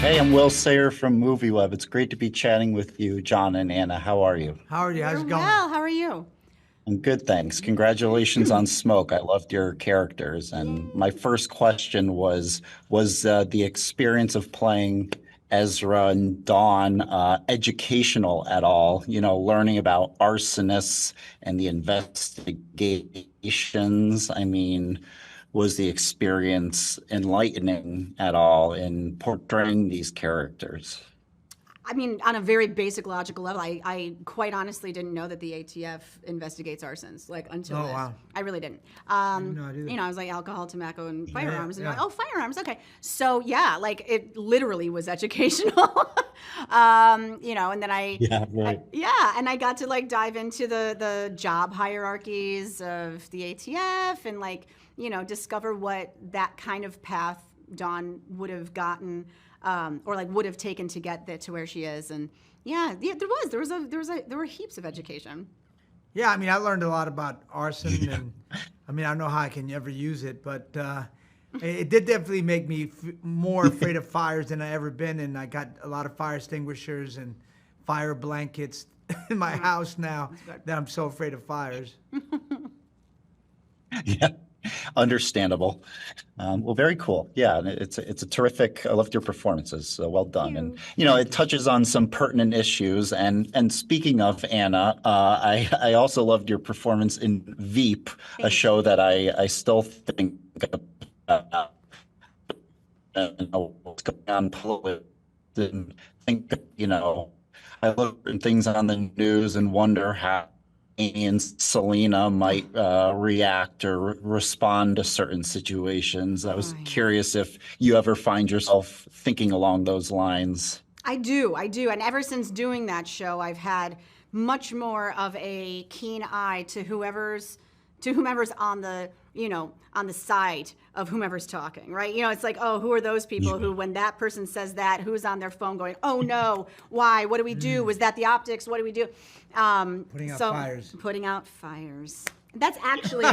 Hey, I'm Will Sayre from MovieWeb. It's great to be chatting with you, John and Anna. How are you? How are you? How's We're it going? well. How are you? I'm good, thanks. Congratulations on Smoke. I loved your characters. And my Yay. first question was the experience of playing Ezra and Dawn educational at all? You know, learning about arsonists and the investigations. I mean, was the experience enlightening at all in portraying these characters? I mean, on a very basic logical level, I quite honestly didn't know that the ATF investigates arsons, like until Oh, this. wow. I really didn't. didn't know either. I was like alcohol, tobacco, and firearms, and yeah. I'm like, oh, firearms, okay. So yeah, like it literally was educational. And then Yeah, right. and I got to like dive into the job hierarchies of the ATF and like discover what that kind of path Dawn would have gotten. Or like would have taken to get to where she is, and there were heaps of education. Yeah, I mean, I learned a lot about arson, and I mean, I don't know how I can ever use it, but it did definitely make me more afraid of fires than I ever been, and I got a lot of fire extinguishers and fire blankets in my house now that I'm so afraid of fires. Yeah, understandable. Well, very cool. Yeah, and it's a terrific. I loved your performances. So well done. And it touches on some pertinent issues. And speaking of Anna, I also loved your performance in Veep, a Thank show that I still think about what's going on politically. And think I look at things on the news and wonder how Amy and Selena might react or respond to certain situations. I was Oh, yeah. curious if you ever find yourself thinking along those lines. I do, and ever since doing that show, I've had much more of a keen eye to whomever's on the side of whomever's talking, right? It's like, oh, who are those people who, when that person says that, who's on their phone going, oh no, why? What do we do? Was that the optics? What do we do? Putting out fires. Putting out fires. That's actually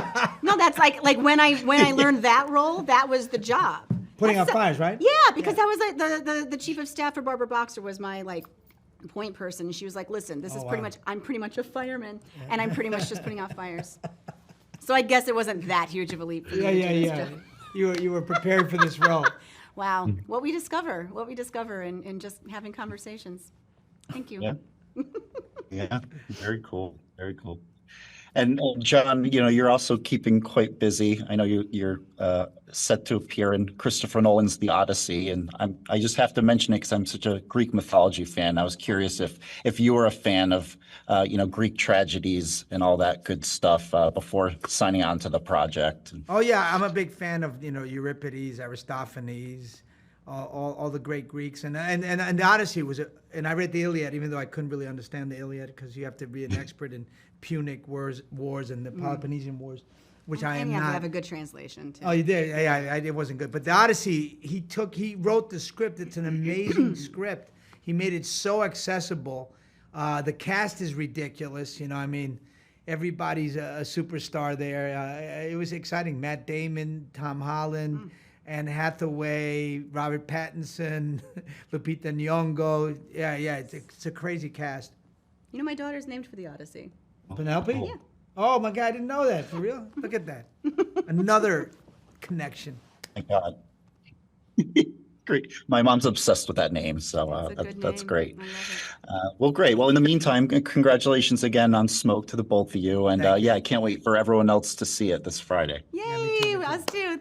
no. That's like when I learned that role, that was the job. Putting out fires, right? Yeah, because that was like the chief of staff for Barbara Boxer was my like point person. And she was like, listen, this is pretty much, I'm pretty much a fireman, and I'm pretty much just putting out fires. So I guess it wasn't that huge of a leap for me. Yeah. You were prepared for this role. Wow, what we discover in just having conversations. Thank you. Yeah. Yeah, very cool. Very cool. And John, you're also keeping quite busy. I know you're set to appear in Christopher Nolan's The Odyssey, and I just have to mention it because I'm such a Greek mythology fan. I was curious if you were a fan of Greek tragedies and all that good stuff before signing on to the project. Oh yeah, I'm a big fan of Euripides, Aristophanes, all the great Greeks, and the Odyssey and I read the Iliad, even though I couldn't really understand the Iliad because you have to be an expert in Punic wars and the Peloponnesian Wars, which I am And you have not. to have a good translation too. Oh, you did? Yeah, it wasn't good. But the Odyssey, he wrote the script. It's an amazing script. He made it so accessible. The cast is ridiculous. I mean, everybody's a superstar there. It was exciting. Matt Damon, Tom Holland, Anne Hathaway, Robert Pattinson, Lupita Nyong'o. Yeah, it's a crazy cast. My daughter's named for the Odyssey. Penelope? Yeah. Oh my God, I didn't know that. For real? Look at that. Another connection. My God. Great. My mom's obsessed with that name, so That's a good that's name. great. I love Well, great. Well, in the meantime, congratulations again on Smoke to the both of you. And Thank you. yeah, I can't wait for everyone else to see it this Friday. it. me too, Yay, me too. us too.